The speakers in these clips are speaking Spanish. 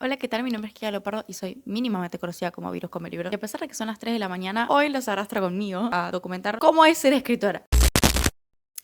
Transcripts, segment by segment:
Hola, ¿qué tal? Mi nombre es Kia Leopardo y soy mínimamente conocida como Virus Come Libros. Y a pesar de que son las 3 de la mañana, hoy los arrastra conmigo a documentar cómo es ser escritora.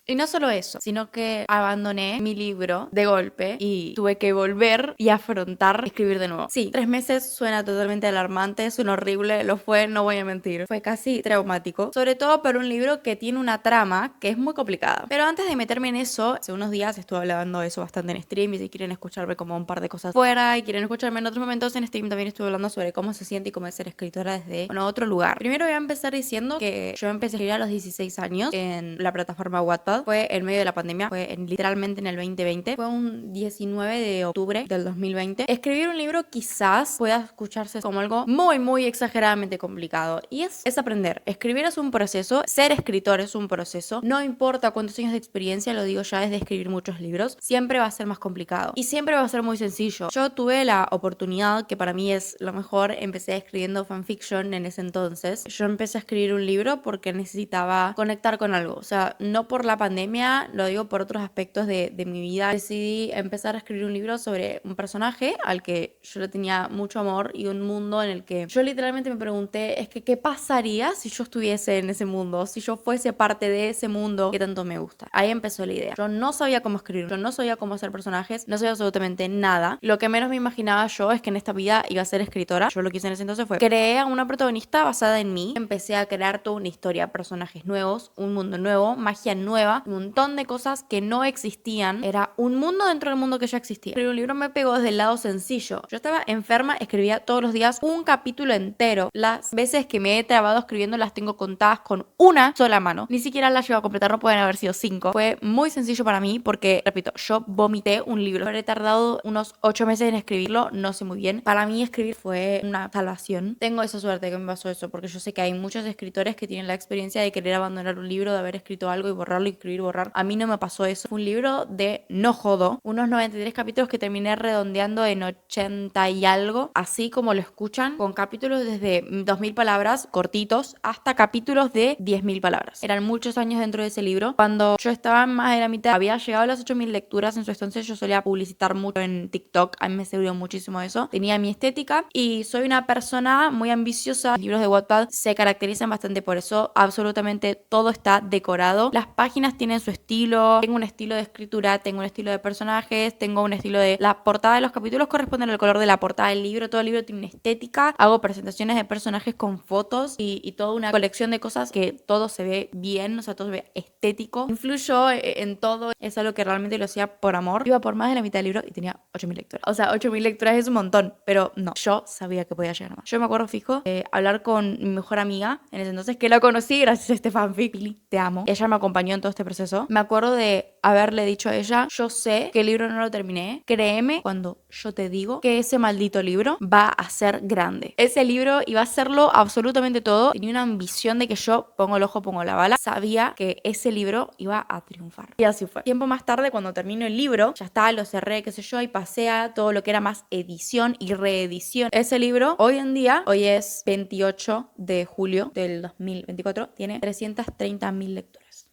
Y no solo eso, sino que abandoné mi libro de golpe y tuve que volver y afrontar escribir de nuevo. Sí, 3 meses suena totalmente alarmante, suena horrible, lo fue, no voy a mentir. Fue casi traumático, sobre todo para un libro que tiene una trama que es muy complicada. Pero antes de meterme en eso, hace unos días estuve hablando de eso bastante en stream y si quieren escucharme como un par de cosas fuera y quieren escucharme en otros momentos en stream también estuve hablando sobre cómo se siente y cómo es ser escritora desde otro lugar. Primero voy a empezar diciendo que yo empecé a escribir a los 16 años en la plataforma Wattpad. Fue en medio de la pandemia, literalmente en el 2020. Fue un 19 de octubre del 2020. Escribir un libro quizás pueda escucharse como algo muy, muy exageradamente complicado. Y es aprender. Escribir es un proceso. Ser escritor es un proceso. No importa cuántos años de experiencia, lo digo ya desde escribir muchos libros, siempre va a ser más complicado. Y siempre va a ser muy sencillo. Yo tuve la oportunidad, que para mí es lo mejor, empecé escribiendo fanfiction en ese entonces. Yo empecé a escribir un libro porque necesitaba conectar con algo. O sea, no por la pandemia, lo digo por otros aspectos de mi vida. Decidí empezar a escribir un libro sobre un personaje al que yo le tenía mucho amor y un mundo en el que yo literalmente me pregunté, es que ¿qué pasaría si yo estuviese en ese mundo? Si yo fuese parte de ese mundo que tanto me gusta. Ahí empezó la idea. Yo no sabía cómo escribir, yo no sabía cómo hacer personajes, no sabía absolutamente nada. Lo que menos me imaginaba yo es que en esta vida iba a ser escritora. Yo lo que hice en ese entonces fue creé a una protagonista basada en mí. Empecé a crear toda una historia, personajes nuevos, un mundo nuevo, magia nueva, un montón de cosas que no existían. Era un mundo dentro del mundo que ya existía. Pero un libro me pegó desde el lado sencillo. Yo estaba enferma, escribía todos los días un capítulo entero. Las veces que me he trabado escribiendo las tengo contadas con una sola mano. Ni siquiera las llevo a completar, no pueden haber sido 5. Fue muy sencillo para mí porque, repito, yo vomité un libro. Habré tardado unos 8 meses en escribirlo, no sé muy bien. Para mí escribir fue una salvación. Tengo esa suerte que me pasó eso, porque yo sé que hay muchos escritores que tienen la experiencia de querer abandonar un libro, de haber escrito algo y borrarlo y escribir, borrar. A mí no me pasó eso. Fue un libro de no jodo, unos 93 capítulos que terminé redondeando en 80 y algo, así como lo escuchan, con capítulos desde 2000 palabras cortitos hasta capítulos de 10.000 palabras. Eran muchos años dentro de ese libro. Cuando yo estaba en más de la mitad, había llegado a las 8000 lecturas en su entonces. Yo solía publicitar mucho en TikTok, a mí me sirvió muchísimo eso. Tenía mi estética y soy una persona muy ambiciosa. Los libros de Wattpad se caracterizan bastante por eso. Absolutamente todo está decorado. Las páginas tienen su estilo. Tengo un estilo de escritura, tengo un estilo de personajes, tengo un estilo de... La portada de los capítulos corresponden al color de la portada del libro. Todo el libro tiene una estética. Hago presentaciones de personajes con fotos y toda una colección de cosas que todo se ve bien, o sea, todo se ve estético. Influyó en todo. Es algo que realmente lo hacía por amor. Iba por más de la mitad del libro y tenía 8000 lecturas. O sea, 8000 lecturas es un montón, pero no, yo sabía que podía llegar más. Yo me acuerdo fijo hablar con mi mejor amiga en ese entonces, que la conocí gracias a este fanfic. Pili, te amo. Ella me acompañó en todo este proceso. Me acuerdo de haberle dicho a ella, yo sé que el libro no lo terminé, créeme cuando yo te digo que ese maldito libro va a ser grande. Ese libro iba a hacerlo absolutamente todo. Tenía una ambición de que yo pongo el ojo, pongo la bala. Sabía que ese libro iba a triunfar. Y así fue. Tiempo más tarde, cuando termino el libro, ya está, lo cerré, qué sé yo, y pasé a todo lo que era más edición y reedición. Ese libro, hoy en día, hoy es 28 de julio del 2024, tiene 330.000 lecturas.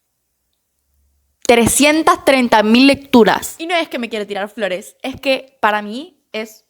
330.000 lecturas. Y no es que me quiera tirar flores, es que para mí es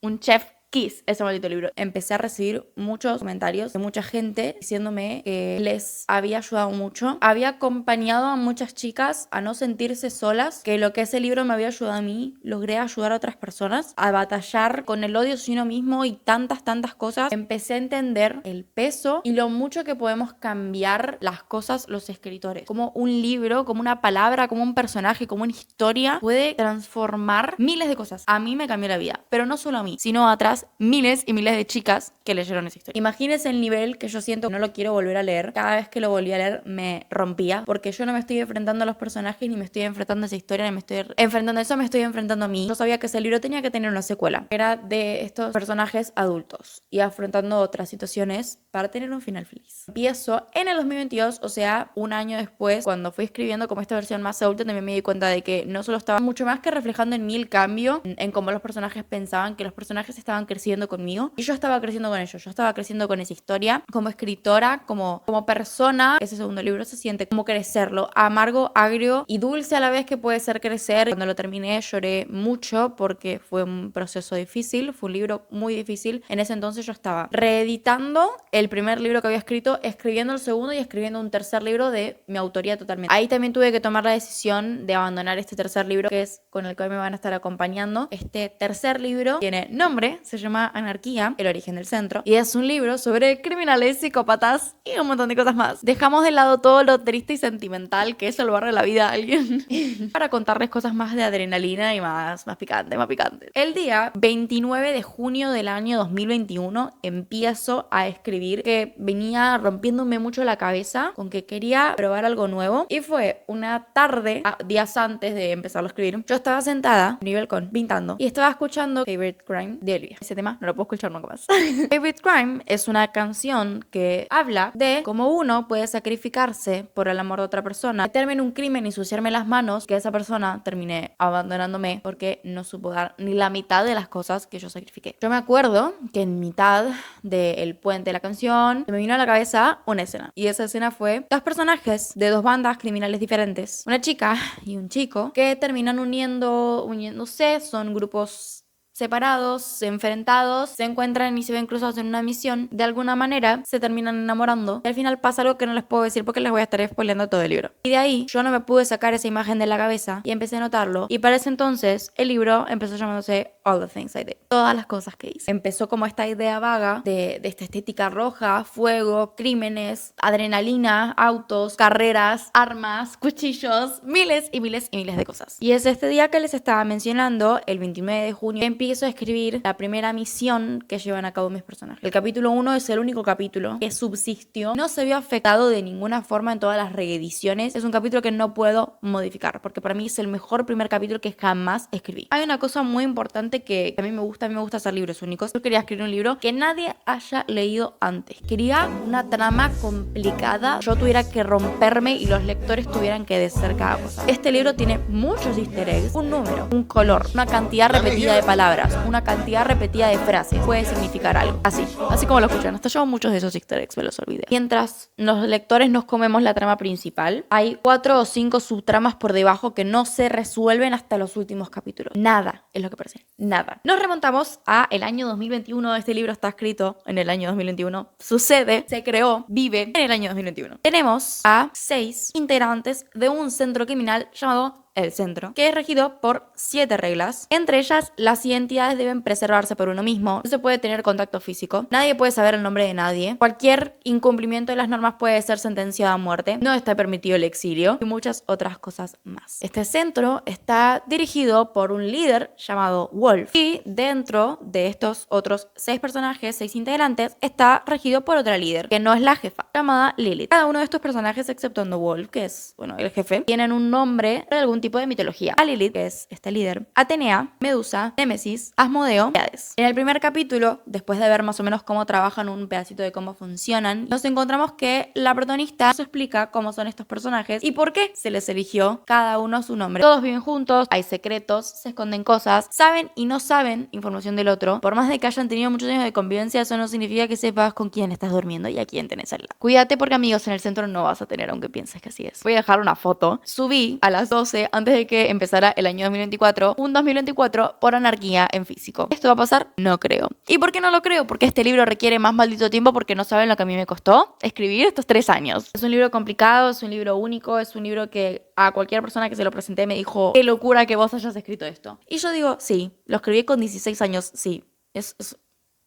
un chef kiss ese maldito libro. Empecé a recibir muchos comentarios de mucha gente diciéndome que les había ayudado mucho. Había acompañado a muchas chicas a no sentirse solas, que lo que ese libro me había ayudado a mí, logré ayudar a otras personas a batallar con el odio hacia uno mismo y tantas cosas. Empecé a entender el peso y lo mucho que podemos cambiar las cosas los escritores. Como un libro, como una palabra, como un personaje, como una historia puede transformar miles de cosas. A mí me cambió la vida, pero no solo a mí, sino atrás miles y miles de chicas que leyeron esa historia. Imagínense el nivel que yo siento que no lo quiero volver a leer. Cada vez que lo volví a leer me rompía, porque yo no me estoy enfrentando a los personajes, ni me estoy enfrentando a esa historia, ni me estoy enfrentando a eso, me estoy enfrentando a mí. Yo sabía que ese libro tenía que tener una secuela. Era de estos personajes adultos y afrontando otras situaciones para tener un final feliz. Empiezo en el 2022, o sea, un año después, cuando fui escribiendo como esta versión más adulta, también me di cuenta de que no solo estaba mucho más que reflejando en mí el cambio, en cómo los personajes pensaban, que los personajes estaban creciendo conmigo y yo estaba creciendo con ellos, yo estaba creciendo con esa historia, como escritora, como persona. Ese segundo libro se siente como crecerlo, amargo, agrio y dulce a la vez que puede ser crecer. Cuando lo terminé lloré mucho porque fue un proceso difícil, fue un libro muy difícil. En ese entonces yo estaba reeditando el primer libro que había escrito, escribiendo el segundo y escribiendo un tercer libro de mi autoría totalmente. Ahí también tuve que tomar la decisión de abandonar este tercer libro, que es con el que hoy me van a estar acompañando. Este tercer libro tiene nombre, se llama Anarquía, el origen del centro, y es un libro sobre criminales, psicópatas y un montón de cosas más. Dejamos de lado todo lo triste y sentimental que es salvarle la vida a alguien para contarles cosas más de adrenalina y más picantes, más picantes. El día 29 de junio del año 2021 empiezo a escribir, que venía rompiéndome mucho la cabeza con que quería probar algo nuevo, y fue una tarde, días antes de empezarlo a escribir, yo estaba sentada en mi balcón pintando y estaba escuchando Favorite Crime de Olivia. Ese tema no lo puedo escuchar nunca más. Favorite Crime es una canción que habla de cómo uno puede sacrificarse por el amor de otra persona, meterme en un crimen y ensuciarme las manos, que esa persona termine abandonándome porque no supo dar ni la mitad de las cosas que yo sacrifiqué. Yo me acuerdo que en mitad del puente de la canción se me vino a la cabeza una escena, y esa escena fue dos personajes de dos bandas criminales diferentes, una chica y un chico, que terminan uniéndose, son grupos separados, enfrentados, se encuentran y se ven cruzados en una misión, de alguna manera se terminan enamorando y al final pasa algo que no les puedo decir porque les voy a estar spoileando todo el libro. Y de ahí yo no me pude sacar esa imagen de la cabeza y empecé a notarlo, y para ese entonces el libro empezó llamándose All the Things I Did, todas las cosas que hice. Empezó como esta idea vaga de esta estética roja, fuego, crímenes, adrenalina, autos, carreras, armas, cuchillos, miles y miles y miles de cosas. Y es este día que les estaba mencionando, el 29 de junio, empiezo a escribir la primera misión que llevan a cabo mis personajes. El capítulo 1 es el único capítulo que subsistió, no se vio afectado de ninguna forma en todas las reediciones. Es un capítulo que no puedo modificar porque para mí es el mejor primer capítulo que jamás escribí. Hay una cosa muy importante que a mí me gusta hacer libros únicos. Yo quería escribir un libro que nadie haya leído antes. Quería una trama complicada, yo tuviera que romperme y los lectores tuvieran que deshacer cada cosa. Este libro tiene muchos easter eggs, un número, un color, una cantidad repetida de palabras, una cantidad repetida de frases. Puede significar algo. Así como lo escuchan. Hasta yo muchos de esos easter eggs me los olvidé. Mientras los lectores nos comemos la trama principal, hay 4 o 5 subtramas por debajo que no se resuelven hasta los últimos capítulos. Nada es lo que parece. Nada. Nos remontamos a el año 2021. Este libro está escrito en el año 2021. Sucede, se creó, vive en el año 2021. Tenemos a 6 integrantes de un centro criminal llamado El Centro, que es regido por 7 reglas. Entre ellas, las identidades deben preservarse por uno mismo. No se puede tener contacto físico. Nadie puede saber el nombre de nadie. Cualquier incumplimiento de las normas puede ser sentenciado a muerte. No está permitido el exilio. Y muchas otras cosas más. Este centro está dirigido por un líder llamado Wolf. Y dentro de estos otros 6 personajes, 6 integrantes, está regido por otra líder, que no es la jefa, llamada Lilith. Cada uno de estos personajes, exceptuando Wolf, que es, el jefe, tienen un nombre de algún tipo de mitología. A Lilith, que es este líder, Atenea, Medusa, Némesis, Asmodeo y Hades. En el primer capítulo, después de ver más o menos cómo trabajan, un pedacito de cómo funcionan, nos encontramos que la protagonista nos explica cómo son estos personajes y por qué se les eligió cada uno su nombre. Todos viven juntos, hay secretos, se esconden cosas, saben y no saben información del otro. Por más de que hayan tenido muchos años de convivencia, eso no significa que sepas con quién estás durmiendo y a quién tenés al lado. Cuídate porque amigos en el centro no vas a tener, aunque pienses que así es. Voy a dejar una foto. Subí a las 12 antes de que empezara el año 2024, un 2024 por anarquía en físico. ¿Esto va a pasar? No creo. ¿Y por qué no lo creo? Porque este libro requiere más maldito tiempo, porque no saben lo que a mí me costó escribir estos 3 años. Es un libro complicado, es un libro único, es un libro que a cualquier persona que se lo presenté me dijo, qué locura que vos hayas escrito esto. Y yo digo, sí, lo escribí con 16 años, sí.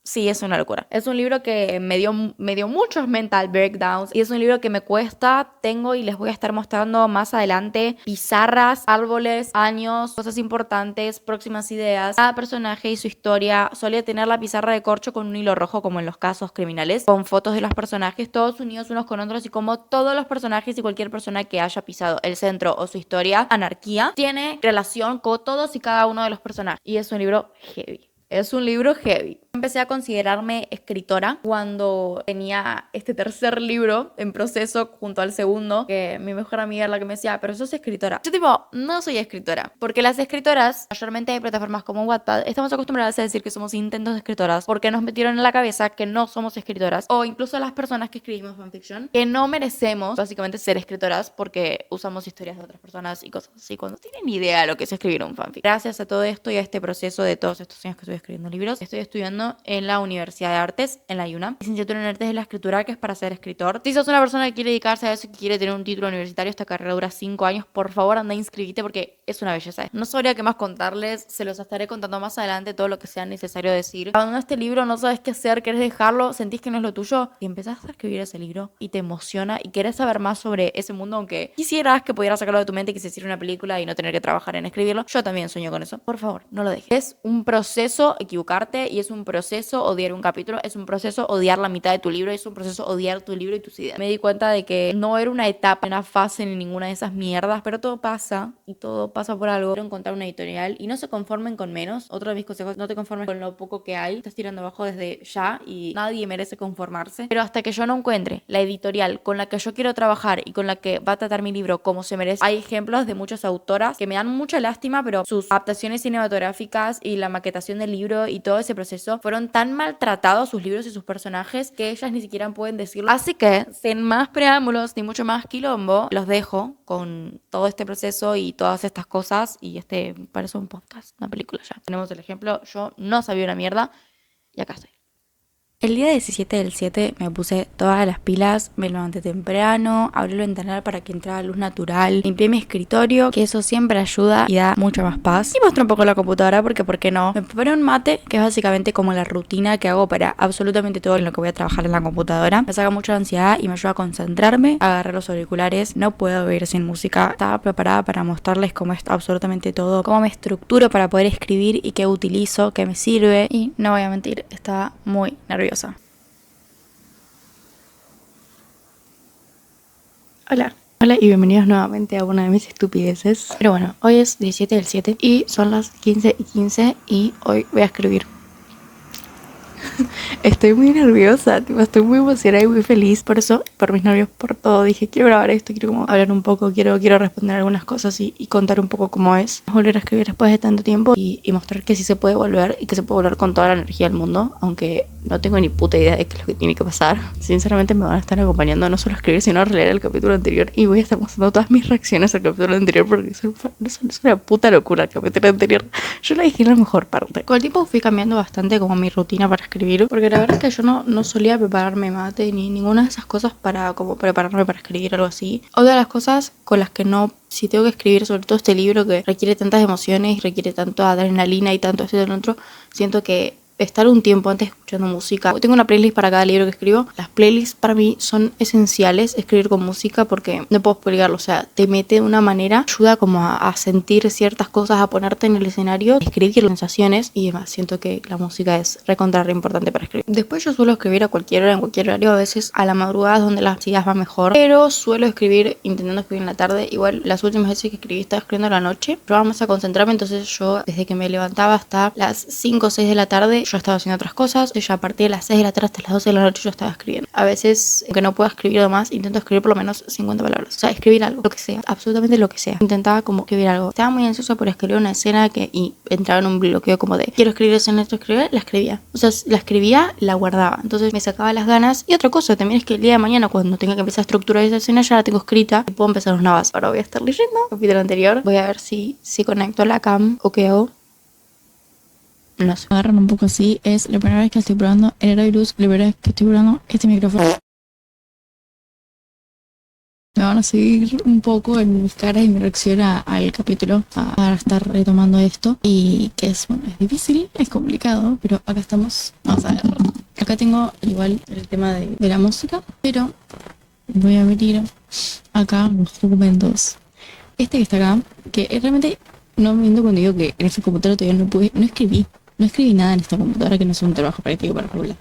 Sí, es una locura. Es un libro que me dio muchos mental breakdowns y es un libro que me cuesta. Tengo y les voy a estar mostrando más adelante pizarras, árboles, años, cosas importantes, próximas ideas. Cada personaje y su historia. Solía tener la pizarra de corcho con un hilo rojo como en los casos criminales, con fotos de los personajes todos unidos unos con otros y como todos los personajes y cualquier persona que haya pisado el centro o su historia, anarquía, tiene relación con todos y cada uno de los personajes. Y es un libro heavy. Es un libro heavy. Empecé a considerarme escritora cuando tenía este tercer libro en proceso junto al segundo, que mi mejor amiga era la que me decía, pero sos escritora. Yo tipo, no soy escritora, porque las escritoras, mayormente de plataformas como Wattpad, estamos acostumbradas a decir que somos intentos de escritoras, porque nos metieron en la cabeza que no somos escritoras, o incluso las personas que escribimos fanfiction, que no merecemos básicamente ser escritoras porque usamos historias de otras personas y cosas así, cuando tienen ni idea de lo que es escribir un fanfic. Gracias a todo esto y a este proceso de todos estos años que estoy escribiendo libros, estoy estudiando en la Universidad de Artes, en la UNAM, licenciatura en Artes de la Escritura, que es para ser escritor. Si sos una persona que quiere dedicarse a eso y que quiere tener un título universitario, esta carrera dura 5 años, por favor anda a inscribirte porque es una belleza. No sabría qué más contarles, se los estaré contando más adelante todo lo que sea necesario decir. Cuando este libro no sabes qué hacer, querés dejarlo, sentís que no es lo tuyo y empezás a escribir ese libro y te emociona y querés saber más sobre ese mundo, aunque quisieras que pudieras sacarlo de tu mente y que se hiciera una película y no tener que trabajar en escribirlo. Yo también sueño con eso. Por favor, no lo dejes. Es un proceso equivocarte y es un proceso odiar un capítulo, es un proceso odiar la mitad de tu libro, es un proceso odiar tu libro y tus ideas. Me di cuenta de que no era una etapa, una fase ni ninguna de esas mierdas, pero todo pasa y todo pasa por algo. Quiero encontrar una editorial y no se conformen con menos. Otro de mis consejos, no te conformes con lo poco que hay. Estás tirando abajo desde ya y nadie merece conformarse. Pero hasta que yo no encuentre la editorial con la que yo quiero trabajar y con la que va a tratar mi libro como se merece. Hay ejemplos de muchas autoras que me dan mucha lástima, pero sus adaptaciones cinematográficas y la maquetación del libro y todo ese proceso fueron tan maltratados, sus libros y sus personajes, que ellas ni siquiera pueden decirlo. Así que, sin más preámbulos ni mucho más quilombo, los dejo con todo este proceso y todas estas cosas. Y este parece un podcast, una película ya. Tenemos el ejemplo, yo no sabía una mierda y acá estoy. El día 17 del 7 me puse todas las pilas, me levanté temprano, abrí el ventanal para que entrara luz natural, limpié mi escritorio, que eso siempre ayuda y da mucha más paz. Y mostré un poco la computadora porque, ¿por qué no? Me preparé un mate, que es básicamente como la rutina que hago para absolutamente todo en lo que voy a trabajar en la computadora. Me saca mucha ansiedad y me ayuda a concentrarme, agarré los auriculares, no puedo vivir sin música. Estaba preparada para mostrarles cómo es absolutamente todo, cómo me estructuro para poder escribir y qué utilizo, qué me sirve. Y no voy a mentir, estaba muy nerviosa. Hola y bienvenidos nuevamente a una de mis estupideces. Pero bueno, hoy es 17 del 7 y son las 15:15 y hoy voy a escribir. Estoy muy nerviosa, tipo, estoy muy emocionada y muy feliz. Por eso, por mis nervios, por todo, dije, quiero grabar esto, quiero como hablar un poco, quiero responder algunas cosas y contar un poco cómo es volver a escribir después de tanto tiempo y mostrar que sí se puede volver y que se puede volver con toda la energía del mundo, aunque no tengo ni puta idea de qué es lo que tiene que pasar. Sinceramente me van a estar acompañando no solo a escribir, sino a releer el capítulo anterior y voy a estar mostrando todas mis reacciones al capítulo anterior porque es una puta locura el capítulo anterior. Yo la dije en la mejor parte. Con el tiempo fui cambiando bastante como mi rutina para escribir, porque la verdad es que yo no solía prepararme mate ni ninguna de esas cosas para como prepararme para escribir algo así. Otra de las cosas con las que no, si tengo que escribir, sobre todo este libro que requiere tantas emociones y requiere tanto adrenalina y tanto esto y lo otro, siento que estar un tiempo antes escuchando música. Tengo una playlist para cada libro que escribo. Las playlists para mí son esenciales, escribir con música, porque no puedo explicarlo. O sea, te mete de una manera, ayuda como a sentir ciertas cosas, a ponerte en el escenario, escribir sensaciones y demás. Siento que la música es recontra re importante para escribir. Después yo suelo escribir a cualquier hora, en cualquier horario, a veces a la madrugada es donde las ideas van mejor, pero suelo escribir intentando escribir en la tarde. Igual las últimas veces que escribí estaba escribiendo a la noche, pero vamos a concentrarme, entonces yo desde que me levantaba hasta las 5 o 6 de la tarde yo estaba haciendo otras cosas. Ya a partir de las 6 de la tarde hasta las 12 de la noche yo estaba escribiendo. A veces, aunque no pueda escribir más, intento escribir por lo menos 50 palabras. O sea, escribir algo, lo que sea, absolutamente lo que sea. Intentaba como escribir algo. Estaba muy ansiosa por escribir una escena y entraba en un bloqueo como de quiero escribir escena, esto escribir, la escribía. O sea, la escribía, la guardaba. Entonces me sacaba las ganas. Y otra cosa también es que el día de mañana, cuando tenga que empezar a estructurar esa escena, ya la tengo escrita y puedo empezar una base. Ahora voy a estar leyendo el capítulo anterior. Voy a ver si conecto la cam o qué hago. No sé. Me agarran un poco así. Es la primera vez que estoy probando el Aerovirus, la primera vez que estoy probando este micrófono. Me van a seguir un poco en mis caras y mi reacción al capítulo para estar retomando esto. Y que es, bueno, es difícil, es complicado, pero acá estamos. Vamos a ver. Acá tengo igual el tema de la música, pero voy a abrir acá los documentos. Este que está acá, que realmente no me miento cuando digo que en esta computadora todavía no escribí nada en esta computadora que no sea un trabajo práctico para Paula.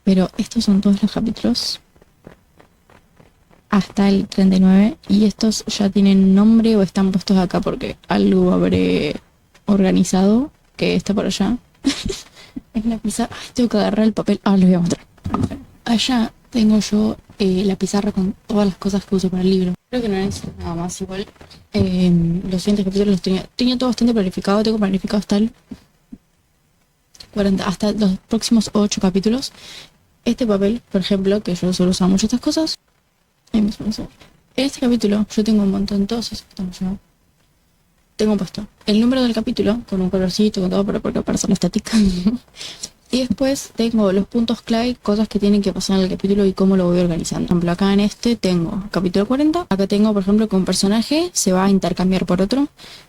Pero estos son todos los capítulos hasta el 39 y estos ya tienen nombre o están puestos acá porque algo habré organizado que está por allá. Es la pizarra. Ay, tengo que agarrar el papel. Les voy a mostrar. Allá tengo yo la pizarra con todas las cosas que uso para el libro. Creo que no necesito nada más igual. Los siguientes capítulos los tenía todo bastante planificado. Tengo planificado hasta los próximos 8 capítulos. Este papel, por ejemplo, que yo suelo usar mucho estas cosas. En este capítulo yo tengo un montón, todos esos que estamos yo. Tengo puesto el número del capítulo con un colorcito, con todo, pero porque para hacer la estática. Y después tengo los puntos clave, cosas que tienen que pasar en el capítulo y cómo lo voy organizando. Por ejemplo, acá en este tengo capítulo 40. Acá tengo, por ejemplo, que un personaje se va a intercambiar por otro,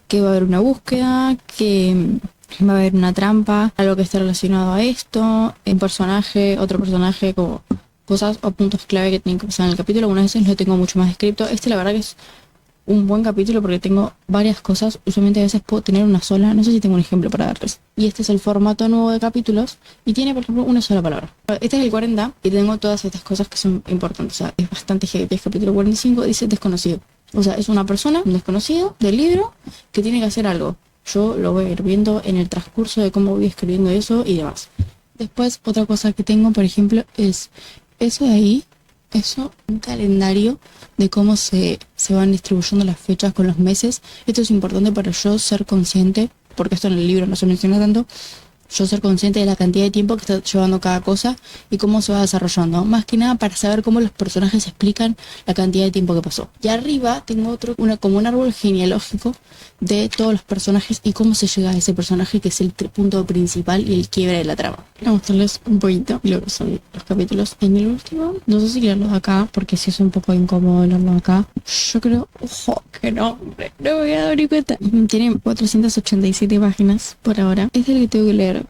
que va a haber una búsqueda, que va a haber una trampa, algo que esté relacionado a esto, un personaje, otro personaje, como cosas o puntos clave que tienen que pasar en el capítulo. Algunas veces lo tengo mucho más escrito. La verdad que es un buen capítulo porque tengo varias cosas. Usualmente a veces puedo tener una sola. No sé si tengo un ejemplo para darles. Y este es el formato nuevo de capítulos y tiene, por ejemplo, una sola palabra. Este es el 40 y tengo todas estas cosas que son importantes. O sea, es bastante heavy. El capítulo 45 dice desconocido. O sea, es una persona, un desconocido del libro, que tiene que hacer algo. Yo lo voy a ir viendo en el transcurso de cómo voy escribiendo eso y demás. Después, otra cosa que tengo, por ejemplo, es eso de ahí. Eso, un calendario de cómo se van distribuyendo las fechas con los meses. Esto es importante para yo ser consciente, porque esto en el libro no se menciona tanto, yo ser consciente de la cantidad de tiempo que está llevando cada cosa y cómo se va desarrollando. Más que nada para saber cómo los personajes explican la cantidad de tiempo que pasó. Y arriba tengo como un árbol genealógico de todos los personajes y cómo se llega a ese personaje, que es el punto principal y el quiebre de la trama. Voy a mostrarles un poquito lo que son los capítulos en el último. No sé si leerlos acá, porque si es un poco incómodo leerlos acá. Yo creo, ojo, que no me voy a dar ni cuenta. Tiene 487 páginas por ahora. Es el que tengo que leer.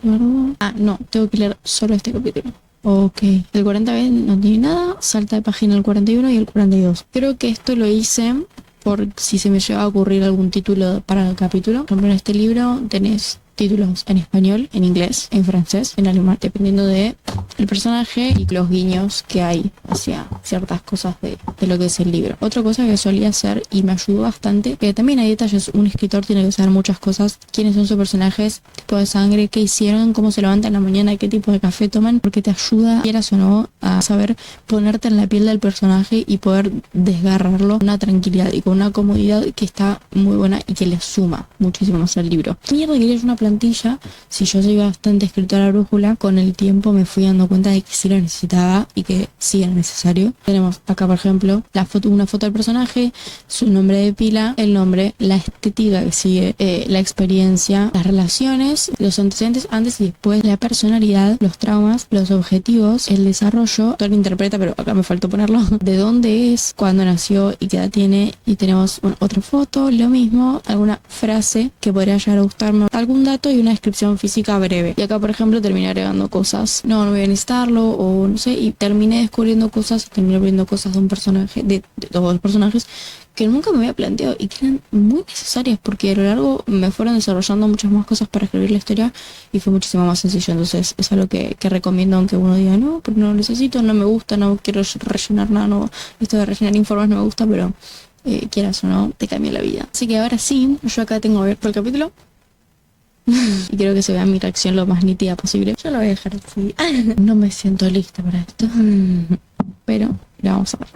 No, tengo que leer solo este capítulo. Ok, el 40B no tiene nada, salta de página el 41 y el 42. Creo que esto lo hice por si se me llega a ocurrir algún título para el capítulo. Por ejemplo, en este libro tenés títulos en español, en inglés, en francés, en alemán, dependiendo de el personaje y los guiños que hay hacia ciertas cosas de lo que es el libro. Otra cosa que solía hacer y me ayudó bastante, que también hay detalles, un escritor tiene que saber muchas cosas, quiénes son sus personajes, tipo de sangre, qué hicieron, cómo se levantan en la mañana, qué tipo de café toman, porque te ayuda, quieras o no, a saber ponerte en la piel del personaje y poder desgarrarlo con una tranquilidad y con una comodidad que está muy buena y que le suma muchísimo más al libro. Mierda, quería una plantilla. Si yo soy bastante escritora a brújula, con el tiempo me fui dando cuenta de que sí lo necesitaba y que sí era necesario. Tenemos acá, por ejemplo, una foto del personaje, su nombre de pila, el nombre, la estética que sigue, la experiencia, las relaciones, los antecedentes antes y después, la personalidad, los traumas, los objetivos, el desarrollo. Todo lo interpreta, pero acá me faltó ponerlo. De dónde es, cuándo nació y qué edad tiene. Y tenemos otra foto, lo mismo, alguna frase que podría llegar a gustarme, algún dato y una descripción física breve. Y acá, por ejemplo, terminé agregando cosas. No voy a necesitarlo, o no sé, y terminé descubriendo cosas, terminé viendo cosas de un personaje, de todos los personajes, que nunca me había planteado y que eran muy necesarias, porque a lo largo me fueron desarrollando muchas más cosas para escribir la historia y fue muchísimo más sencillo. Entonces es algo que recomiendo, aunque uno diga no, porque no lo necesito, no me gusta, no quiero rellenar nada, no, esto de rellenar informes no me gusta, pero quieras o no, te cambia la vida. Así que ahora sí, yo acá tengo abierto el capítulo y quiero que se vea mi reacción lo más nítida posible. Yo lo voy a dejar así. No me siento lista para esto, pero lo vamos a ver.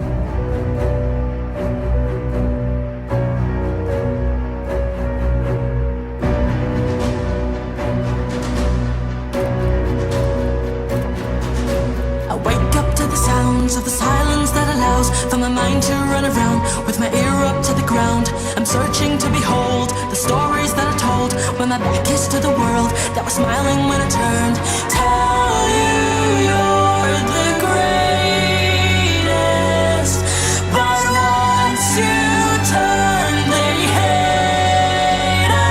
Of the silence that allows for my mind to run around with my ear up to the ground. I'm searching to behold the stories that I told when my back is to the world that was smiling when I turned. Tell you you're the greatest, but once you turn they hate us.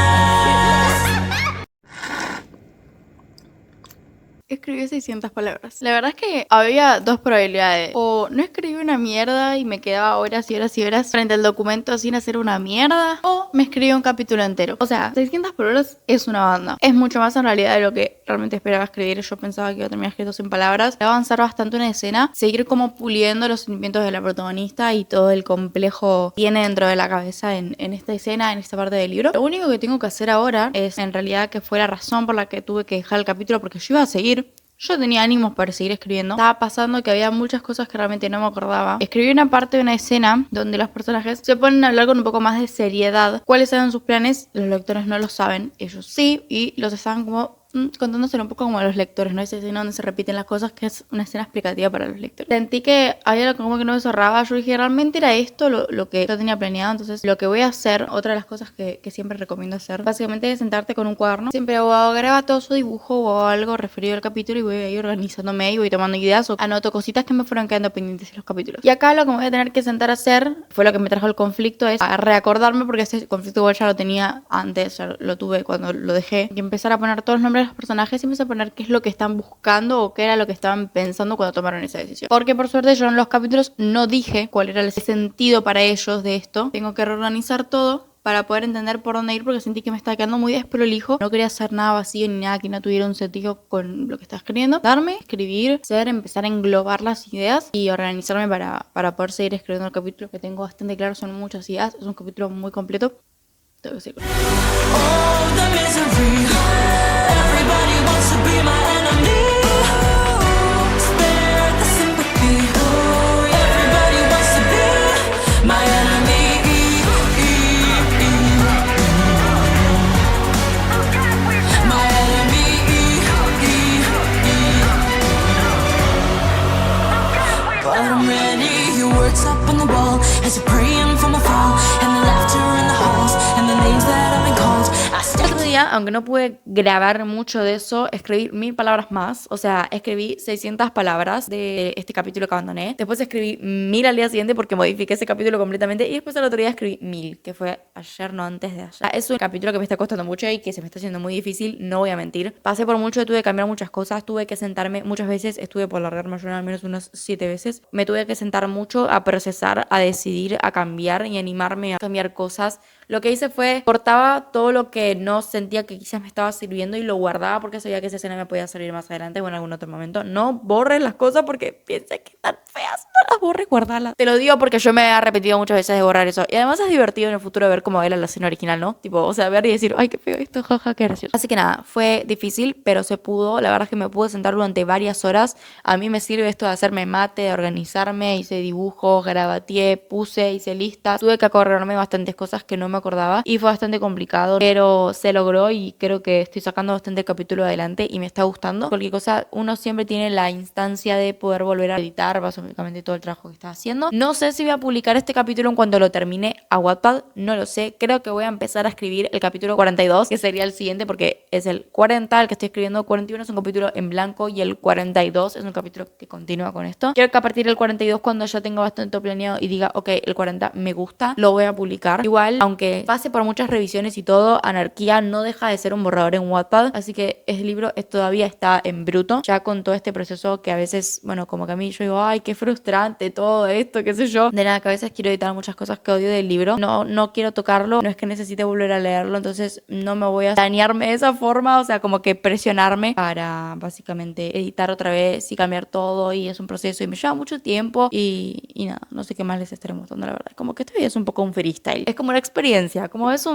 Escribí 600 palabras. La verdad es que había dos probabilidades. O no escribí una mierda y me quedaba horas y horas y horas frente al documento sin hacer una mierda, o me escribí un capítulo entero. O sea, 600 palabras es una banda. Es mucho más en realidad de lo que realmente esperaba escribir. Yo pensaba que iba a terminar escrito sin palabras. Iba a avanzar bastante una escena, seguir como puliendo los sentimientos de la protagonista y todo el complejo que tiene dentro de la cabeza en esta escena, en esta parte del libro. Lo único que tengo que hacer ahora es, en realidad, que fue la razón por la que tuve que dejar el capítulo, porque yo iba a seguir. Yo tenía ánimos para seguir escribiendo. Estaba pasando que había muchas cosas que realmente no me acordaba. Escribí una parte de una escena donde los personajes se ponen a hablar con un poco más de seriedad. ¿Cuáles eran sus planes? Los lectores no lo saben. Ellos sí. Y los estaban como contándoselo un poco como a los lectores, ¿no? Esa escena donde se repiten las cosas, que es una escena explicativa para los lectores. Sentí que había algo como que no me cerraba. Yo dije, realmente era esto lo que yo tenía planeado. Entonces, lo que voy a hacer, otra de las cosas que siempre recomiendo hacer, básicamente es sentarte con un cuaderno. Siempre graba todo su dibujo o algo referido al capítulo y voy ahí organizándome y voy tomando ideas o anoto cositas que me fueron quedando pendientes en los capítulos. Y acá lo que me voy a tener que sentar a hacer, fue lo que me trajo el conflicto, es a reacordarme, porque ese conflicto igual ya lo tenía antes, ya lo tuve cuando lo dejé, y empezar a poner todos los nombres de los personajes y empezar a poner qué es lo que están buscando o qué era lo que estaban pensando cuando tomaron esa decisión. Porque por suerte yo en los capítulos no dije cuál era el sentido para ellos de esto. Tengo que reorganizar todo para poder entender por dónde ir, porque sentí que me estaba quedando muy desprolijo. No quería hacer nada vacío ni nada que no tuviera un sentido con lo que estaba escribiendo. Escribir, empezar a englobar las ideas y organizarme para poder seguir escribiendo el capítulo, que tengo bastante claro, son muchas ideas. Es un capítulo muy completo. Tengo que seguir. Oh, the misery. Everybody wants to be my enemy. Spare the sympathy. Everybody wants to be my enemy. My enemy. But I'm ready. Your words up on the wall as you're praying for my fall, and the laughter in the halls, and the names that I've been called. I El otro día, aunque no pude grabar mucho de eso, escribí 1000 palabras más. O sea, escribí 600 palabras de este capítulo que abandoné. Después escribí 1000 al día siguiente porque modifiqué ese capítulo completamente. Y después al otro día escribí 1000, que fue ayer, no antes de ayer. Es un capítulo que me está costando mucho y que se me está haciendo muy difícil, no voy a mentir. Pasé por mucho, tuve que cambiar muchas cosas, tuve que sentarme muchas veces, estuve por largarme yo al menos unas 7 veces. Me tuve que sentar mucho a procesar, a decidir, a cambiar y animarme a cambiar cosas. Lo que hice fue, cortaba todo lo que no sentía que quizás me estaba sirviendo y lo guardaba porque sabía que esa escena me podía servir más adelante o en algún otro momento. No borres las cosas porque piensas que están feas, no las borres, guardalas. Te lo digo porque yo me he repetido muchas veces de borrar eso. Y además es divertido en el futuro ver cómo era la escena original, ¿no? Tipo, o sea, ver y decir, ay, qué feo esto, jaja, qué gracioso. Así que nada, fue difícil, pero se pudo. La verdad es que me pude sentar durante varias horas. A mí me sirve esto de hacerme mate, de organizarme, hice dibujos, garabateé, puse, hice listas. Tuve que acordarme bastantes cosas que no me acordaba y fue bastante complicado, pero se logró y creo que estoy sacando bastante capítulo adelante y me está gustando. Cualquier cosa, uno siempre tiene la instancia de poder volver a editar básicamente todo el trabajo que está haciendo. No sé si voy a publicar este capítulo en cuanto lo termine a Wattpad, no lo sé. Creo que voy a empezar a escribir el capítulo 42, que sería el siguiente porque es el 40, el que estoy escribiendo. 41 es un capítulo en blanco y el 42 es un capítulo que continúa con esto. Quiero que a partir del 42, cuando ya tenga bastante planeado y diga, ok, el 40 me gusta, lo voy a publicar. Igual, aunque pase por muchas revisiones y todo, Anarquía no deja de ser un borrador en Wattpad, así que el libro todavía está en bruto, ya con todo este proceso que a veces, bueno, como que a mí yo digo, ay, qué frustrante todo esto, qué sé yo, de nada, que a veces quiero editar muchas cosas que odio del libro, no quiero tocarlo, no es que necesite volver a leerlo, entonces no me voy a dañarme de esa forma, o sea, como que presionarme para básicamente editar otra vez y cambiar todo, y es un proceso y me lleva mucho tiempo y nada, no sé qué más les estaré mostrando, la verdad, como que esta vida es un poco un freestyle, es como una experiencia, como es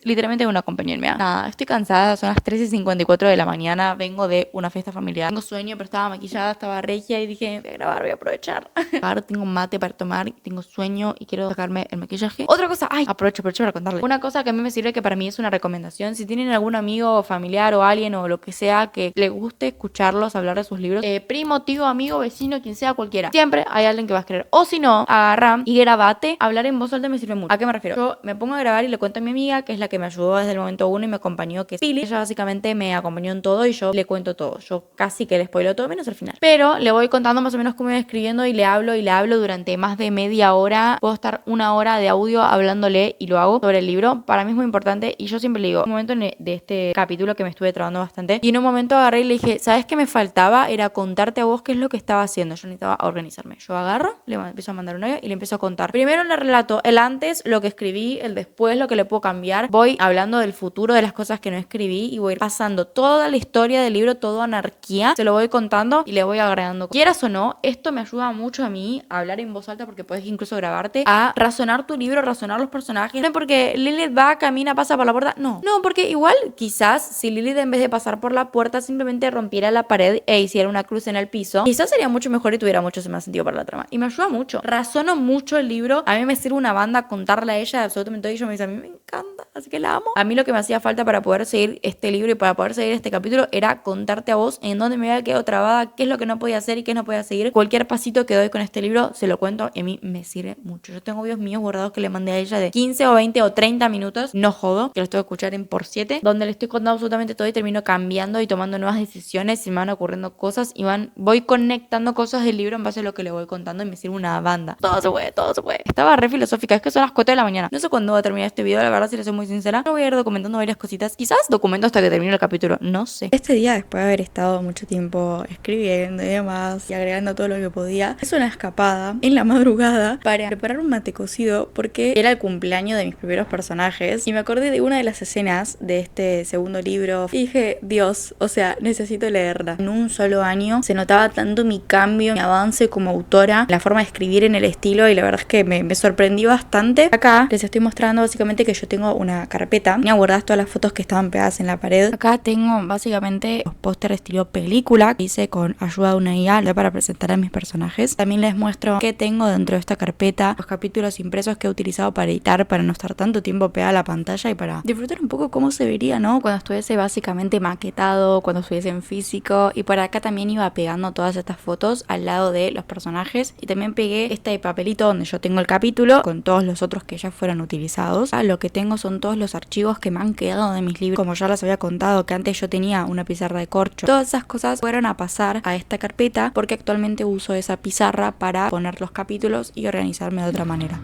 literalmente una compañía mía. Nada, estoy cansada, son las 3:54 de la mañana, vengo de una fiesta familiar, tengo sueño, pero estaba maquillada, estaba regia y dije, voy a grabar, voy a aprovechar. Ahora tengo mate para tomar, tengo sueño y quiero sacarme el maquillaje. Otra cosa, aprovecho para contarles. Una cosa que a mí me sirve, que para mí es una recomendación, si tienen algún amigo o familiar o alguien o lo que sea que le guste escucharlos hablar de sus libros, primo, tío, amigo, vecino, quien sea, cualquiera, siempre hay alguien que va a escribir. O si no, agarra y grabate. Hablar en voz alta me sirve mucho. ¿A qué me refiero? Yo me pongo a grabar y le cuento a mi amiga, que es la que me ayudó desde el momento uno y me acompañó, que es Pili. Ella básicamente me acompañó en todo y yo le cuento todo. Yo casi que le spoileo todo menos al final. Pero le voy contando más o menos cómo como iba escribiendo y le hablo durante más de media hora. Puedo estar 1 hora de audio hablándole y lo hago sobre el libro. Para mí es muy importante y yo siempre le digo, un momento de este capítulo que me estuve trabando bastante y en un momento agarré y le dije, ¿sabes qué me faltaba? Era contarte a vos qué es lo que estaba haciendo. Yo necesitaba organizarme. Yo agarro, le empiezo a mandar un audio y le empiezo a contar. Primero le relato el antes, lo que escribí, el después, lo que le puedo cambiar. Voy hablando del futuro, de las cosas que no escribí y voy pasando toda la historia del libro, toda anarquía. Se lo voy contando y le voy agregando. Quieras o no, esto me ayuda mucho a mí a hablar en voz alta porque puedes incluso grabarte, a razonar tu libro, razonar los personajes. No porque Lilith va, camina, pasa por la puerta. No, porque igual quizás si Lilith en vez de pasar por la puerta simplemente rompiera la pared e hiciera una cruz en el piso, quizás sería mucho mejor y tuviera mucho más sentido para la trama. Y me ayuda mucho. Razono mucho el libro. A mí me sirve una banda contarle a ella absolutamente todo y ella me dice, a mí me encanta, así que la amo. A mí lo que me hacía falta para poder seguir este libro y para poder seguir este capítulo era contarte a vos en dónde me había quedado trabada, qué es lo que no podía hacer y qué no podía seguir. Cualquier pasito que doy con este libro se lo cuento y a mí me sirve mucho. Yo tengo videos míos guardados que le mandé a ella de 15 o 20 o 30 minutos, no jodo, que los tengo que escuchar en por 7, donde le estoy contando absolutamente todo y termino cambiando y tomando nuevas decisiones y me van ocurriendo cosas y voy conectando cosas del libro en base a lo que le voy contando y me sirve una banda. Todo se puede, todo se puede. Estaba re filosófica, es que son las 4 de la mañana. No sé cuándo va a terminar este video, la verdad, si les soy muy sincera. No voy a ir documentando varias cositas. Quizás documento hasta que termine el capítulo, no sé. Este día, después de haber estado mucho tiempo escribiendo y demás y agregando todo lo que podía, es una escapada en la madrugada para preparar un mate cocido porque era el cumpleaños de mis primeros personajes y me acordé de una de las escenas de este segundo libro y dije, Dios, o sea, necesito leerla. En un solo año se notaba tanto mi cambio, mi avance como autora, la forma de escribir en el estilo y la verdad es que me sorprendió bastante. Acá les estoy mostrando básicamente que yo tengo una carpeta, tenía guardadas todas las fotos que estaban pegadas en la pared. Acá tengo básicamente los pósteres estilo película que hice con ayuda de una IA para presentar a mis personajes. También les muestro qué tengo dentro de esta carpeta, los capítulos impresos que he utilizado para editar, para no estar tanto tiempo pegada a la pantalla y para disfrutar un poco cómo se vería, ¿no? Cuando estuviese básicamente maquetado, cuando estuviese en físico. Y por acá también iba pegando todas estas fotos al lado de los personajes y también pegué este papelito donde yo tengo el capítulo con todos los otros que ya fueron utilizados. Lo que tengo son todos los archivos que me han quedado de mis libros, como ya les había contado que antes yo tenía una pizarra de corcho. Todas esas cosas fueron a pasar a esta carpeta porque actualmente uso esa pizarra para poner los capítulos y organizarme de otra manera.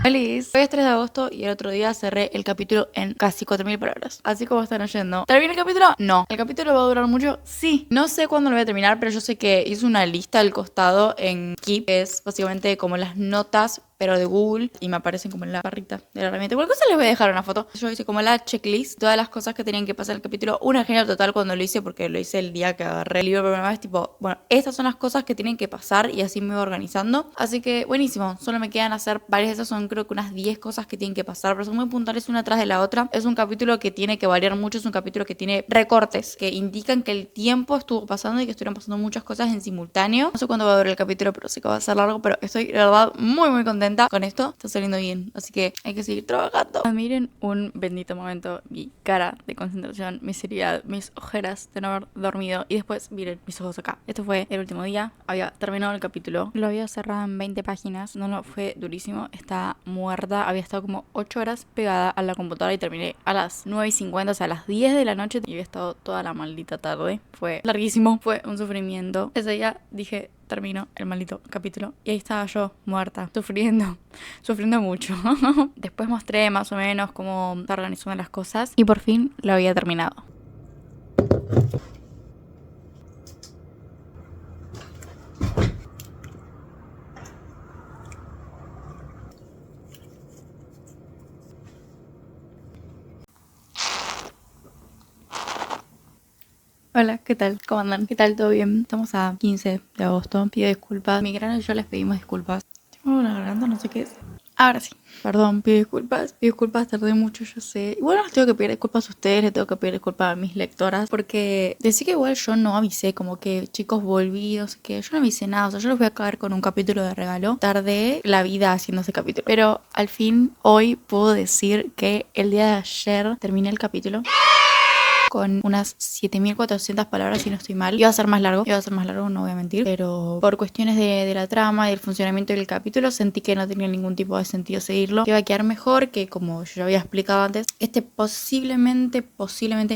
Feliz. Hoy es 3 de agosto y el otro día cerré el capítulo en casi 4000 palabras. Así como están oyendo. ¿Termina el capítulo? No. ¿El capítulo va a durar mucho? Sí. No sé cuándo lo voy a terminar, pero yo sé que hice una lista al costado en Keep, que es básicamente como las notas pero de Google y me aparecen como en la barrita de la herramienta. Cualquier cosa les voy a dejar una foto. Yo hice como la checklist, todas las cosas que tenían que pasar en el capítulo. Una genial total cuando lo hice porque lo hice el día que agarré el libro por primera vez, tipo, bueno, estas son las cosas que tienen que pasar y así me voy organizando. Así que buenísimo, solo me quedan hacer varias de esas, son creo que unas 10 cosas que tienen que pasar, pero son muy puntuales una tras de la otra. Es un capítulo que tiene que variar mucho, es un capítulo que tiene recortes que indican que el tiempo estuvo pasando y que estuvieron pasando muchas cosas en simultáneo. No sé cuándo va a durar el capítulo, pero sé que va a ser largo, pero estoy de verdad muy contenta con esto. Está saliendo bien, así que hay que seguir trabajando. Miren un bendito momento, mi cara de concentración, mi seriedad, mis ojeras de no haber dormido y después miren mis ojos acá. Esto fue el último día, había terminado el capítulo, lo había cerrado en 20 páginas, no, fue durísimo, está muerta, había estado como 8 horas pegada a la computadora y terminé a las 9:50, o sea a las 10 de la noche y había estado toda la maldita tarde. Fue larguísimo, fue un sufrimiento. Ese día dije, termino el maldito capítulo y ahí estaba yo muerta, sufriendo mucho. Después mostré más o menos cómo se organizaban las cosas y por fin lo había terminado. Hola, ¿qué tal? ¿Cómo andan? ¿Qué tal? ¿Todo bien? Estamos a 15 de agosto. Pido disculpas. Mi grano y yo les pedimos disculpas. Tengo una garganta, no sé qué es. Ahora sí. Perdón, pido disculpas, tardé mucho, yo sé. Igual no les tengo que pedir disculpas a ustedes, les tengo que pedir disculpas a mis lectoras. Porque decía que igual yo no avisé, como que chicos volví, o sea que yo no avisé nada. O sea, yo les voy a caer con un capítulo de regalo. Tardé la vida haciendo ese capítulo. Pero al fin, hoy puedo decir que el día de ayer terminé el capítulo. con unas 7400 palabras si no estoy mal. Iba a ser más largo, no voy a mentir, pero por cuestiones de la trama y el funcionamiento del capítulo sentí que no tenía ningún tipo de sentido seguirlo, que iba a quedar mejor, que como yo había explicado antes, posiblemente,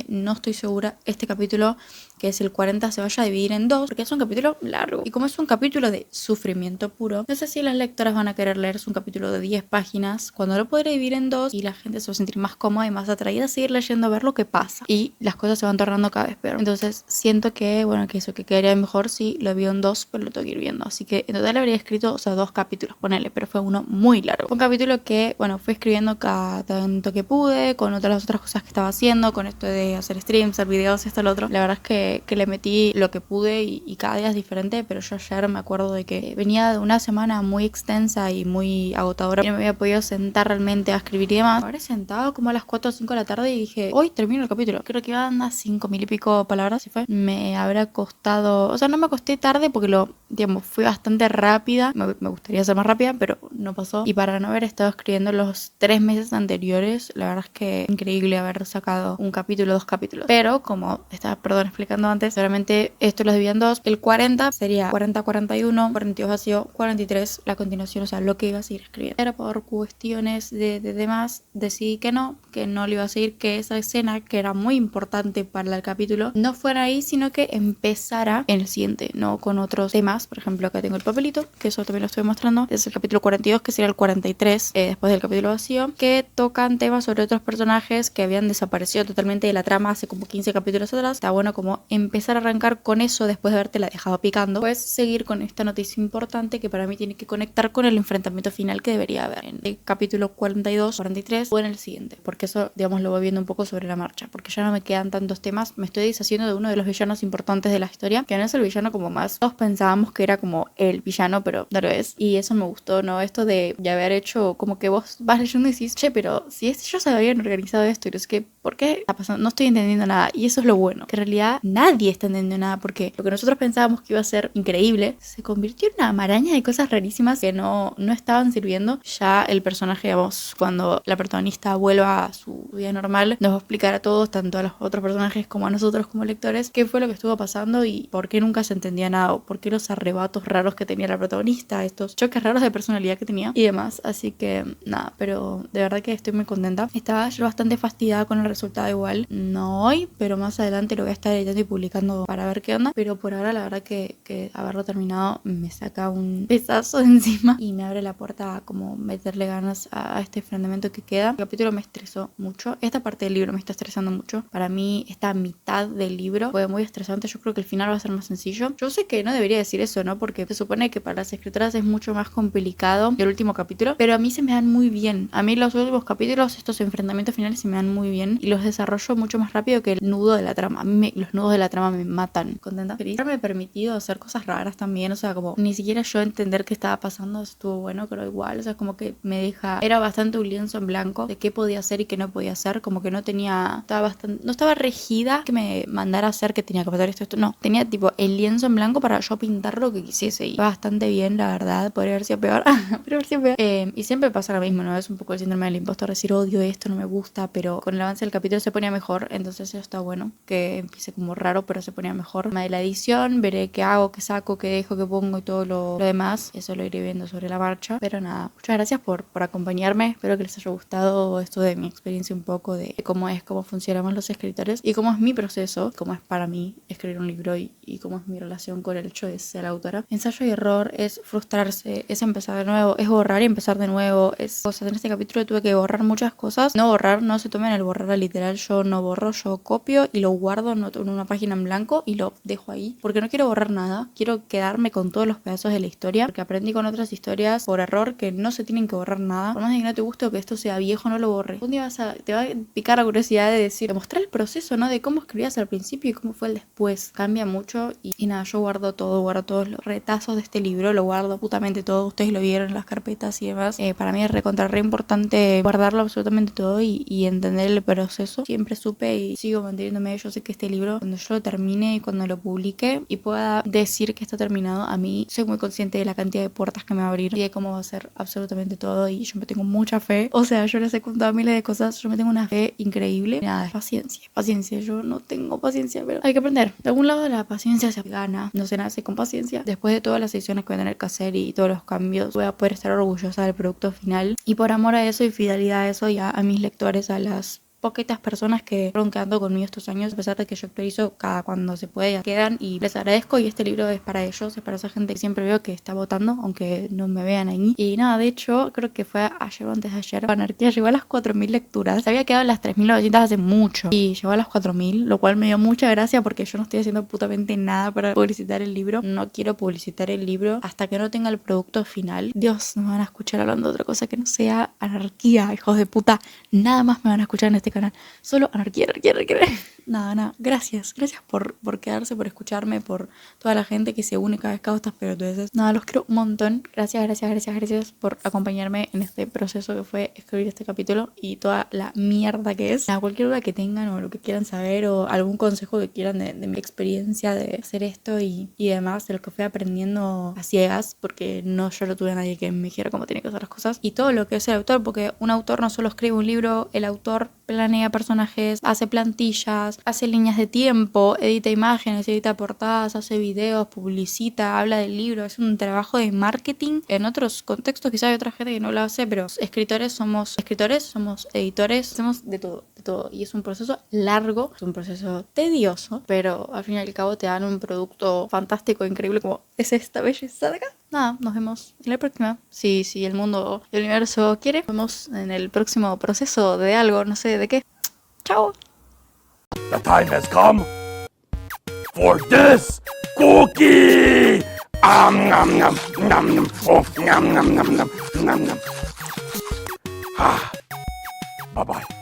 no estoy segura, este capítulo que es el 40 se vaya a dividir en dos, porque es un capítulo largo. Y como es un capítulo de sufrimiento puro, no sé si las lectoras van a querer leerse un capítulo de 10 páginas, cuando lo podré dividir en dos y la gente se va a sentir más cómoda y más atraída a seguir leyendo, a ver lo que pasa. Y las cosas se van tornando cada vez peor. Entonces siento que, bueno, que eso, que quedaría mejor si lo vio en dos, pero lo tengo que ir viendo. Así que en total habría escrito, o sea, 2 capítulos, ponele, pero fue uno muy largo. Un capítulo que, bueno, fui escribiendo cada tanto que pude, con las otras cosas que estaba haciendo, con esto de hacer streams, hacer videos, esto, lo otro. La verdad es que le metí lo que pude y cada día es diferente, pero yo ayer me acuerdo de que venía de una semana muy extensa y muy agotadora. Yo no me había podido sentar realmente a escribir y demás. Me habré sentado como a las 4 o 5 de la tarde y dije, hoy termino el capítulo. Creo que iban a 5000 y pico palabras, si fue. Me habrá costado, o sea, no me acosté tarde porque digamos, fui bastante rápida. Me gustaría ser más rápida, pero no pasó. Y para no haber estado escribiendo los 3 meses anteriores, la verdad es que increíble haber sacado un capítulo, 2 capítulos. Pero como estaba, explicando antes, realmente esto lo dividí en dos. El 40 sería 40-41, 42 vacío, 43 la continuación, o sea, lo que iba a seguir escribiendo. Pero por cuestiones de demás, decidí que no lo iba a seguir, que esa escena, que era muy importante para el capítulo, no fuera ahí, sino que empezara en el siguiente, no con otros temas. Por ejemplo, acá tengo el papelito, que eso también lo estoy mostrando. Es el capítulo 42, que sería el 43, después del capítulo vacío, que tocan temas sobre otros personajes que habían desaparecido totalmente de la trama hace como 15 capítulos atrás. Está bueno como empezar a arrancar con eso después de haberte la dejado picando. Pues seguir con esta noticia importante que para mí tiene que conectar con el enfrentamiento final que debería haber en el capítulo 42, 43 o en el siguiente, porque eso, digamos, lo voy viendo un poco sobre la marcha, porque ya no me quedan tantos temas. Me estoy deshaciendo de uno de los villanos importantes de la historia, que no es el villano como más todos pensábamos que era como el villano, pero no lo es, y eso me gustó, ¿no? Esto de haber hecho como que vos vas leyendo y decís, che, pero si ellos habían organizado esto, y no sé qué, ¿por qué está pasando? No estoy entendiendo nada, y eso es lo bueno, que en realidad nadie está entendiendo nada, porque lo que nosotros pensábamos que iba a ser increíble se convirtió en una maraña de cosas rarísimas que no estaban sirviendo. Ya el personaje, digamos, cuando la protagonista vuelva a su vida normal, nos va a explicar a todos, tanto a los otros personajes como a nosotros como lectores, qué fue lo que estuvo pasando y por qué nunca se entendía nada, o por qué los arrebatos raros que tenía la protagonista, estos choques raros de personalidad que tenía y demás. Así que nada, pero de verdad que estoy muy contenta. Estaba yo bastante fastidiada con el resultado igual, no hoy, pero más adelante lo voy a estar editando y publicando para ver qué onda, pero por ahora la verdad que haberlo terminado me saca un pesazo de encima y me abre la puerta a como meterle ganas a este enfrentamiento que queda. El capítulo me estresó mucho, esta parte del libro me está estresando mucho. Para mí esta mitad del libro fue muy estresante. Yo creo que el final va a ser más sencillo. Yo sé que no debería decir eso, ¿no? Porque se supone que para las escritoras es mucho más complicado que el último capítulo, pero a mí se me dan muy bien. A mí los últimos capítulos, estos enfrentamientos finales se me dan muy bien y los desarrollo mucho más rápido que el nudo de la trama. A mí los nudos de la trama me matan. ¿Contenta? Feliz. Me he permitido hacer cosas raras también, o sea, como ni siquiera yo entender qué estaba pasando, estuvo bueno, pero igual, o sea, como que me deja, era bastante un lienzo en blanco de qué podía hacer y qué no podía hacer, como que no estaba regida que me mandara a hacer que tenía que pasar esto, no, tenía tipo el lienzo en blanco para yo pintar lo que quisiese y bastante bien, la verdad. Podría haber sido peor, pero haber sido peor. Y siempre pasa lo mismo, ¿no? Es un poco el síndrome del impostor, decir odio esto, no me gusta, pero con el avance del capítulo se ponía mejor, entonces eso está bueno, que empiece como raro, pero se ponía mejor. De la edición, veré qué hago, qué saco, qué dejo, qué pongo y todo lo demás, eso lo iré viendo sobre la marcha, pero nada, muchas gracias por acompañarme, espero que les haya gustado esto de mi experiencia un poco de cómo funcionamos los escritores y cómo es mi proceso, cómo es para mí escribir un libro y cómo es mi relación con el hecho de ser autora. Ensayo y error es frustrarse, es empezar de nuevo, es borrar y empezar de nuevo, es cosas. En este capítulo tuve que borrar muchas cosas, no borrar, no se tomen el borrar a literal, yo no borro, yo copio y lo guardo en una página en blanco y lo dejo ahí, porque no quiero borrar nada, quiero quedarme con todos los pedazos de la historia, porque aprendí con otras historias por error que no se tienen que borrar nada, por más de que no te guste o que esto sea viejo, no lo borres. Un día te va a picar la curiosidad de decir, de mostrar el proceso, ¿no? De cómo escribías al principio y cómo fue el después, cambia mucho y nada, yo guardo todos los retazos de este libro, lo guardo putamente todo, ustedes lo vieron en las carpetas y demás. Para mí es re importante guardarlo absolutamente todo y entender el proceso. Siempre supe y sigo manteniéndome. Yo sé que este libro, cuando yo lo termine y cuando lo publique y pueda decir que está terminado, a mí soy muy consciente de la cantidad de puertas que me va a abrir y de cómo va a ser absolutamente todo, y yo me tengo mucha fe. O sea, yo les he contado miles de cosas, yo me tengo una fe increíble. Y nada, paciencia. Yo no tengo paciencia, pero hay que aprender. De algún lado la paciencia se gana, no se nace con paciencia. Después de todas las ediciones que voy a tener que hacer y todos los cambios, voy a poder estar orgullosa del producto final. Y por amor a eso y fidelidad a eso y a mis lectores, a las poquitas personas que fueron quedando conmigo estos años, a pesar de que yo actualizo cada cuando se puede, quedan, y les agradezco, y este libro es para ellos, es para esa gente que siempre veo que está votando, aunque no me vean ahí. Y nada, de hecho, creo que fue ayer o antes de ayer, Anarquía llegó a las 4.000 lecturas. Se había quedado en las 3.900 hace mucho y llegó a las 4.000, lo cual me dio mucha gracia porque yo no estoy haciendo putamente nada para publicitar el libro. No quiero publicitar el libro hasta que no tenga el producto final. Dios, no me van a escuchar hablando de otra cosa que no sea anarquía, hijos de puta. Nada más me van a escuchar en este canal. Solo anarquía. Nada. Gracias por quedarse, por escucharme, por toda la gente que se une cada vez que hago estas pelotudeces. Nada, los quiero un montón. Gracias por acompañarme en este proceso que fue escribir este capítulo y toda la mierda que es. Nada, cualquier duda que tengan o lo que quieran saber o algún consejo que quieran de mi experiencia de hacer esto y demás, de lo que fui aprendiendo a ciegas, porque yo no tuve a nadie que me dijera cómo tenía que hacer las cosas, y todo lo que es el autor, porque un autor no solo escribe un libro, el autor planea personajes, hace plantillas, hace líneas de tiempo, edita imágenes, edita portadas, hace videos, publicita, habla del libro. Es un trabajo de marketing. En otros contextos quizás hay otra gente que no lo hace, pero escritores, somos editores, hacemos de todo. Y es un proceso largo, es un proceso tedioso, pero al fin y al cabo te dan un producto fantástico, increíble, como es esta belleza de acá. Nada, nos vemos en la próxima. Si el mundo y el universo quiere, nos vemos en el próximo proceso de algo, no sé de qué. Chao. The time has come for this cookie! Nom nom nom nom. Oh, nom nom nom nom nom nom. Ah. Bye-bye.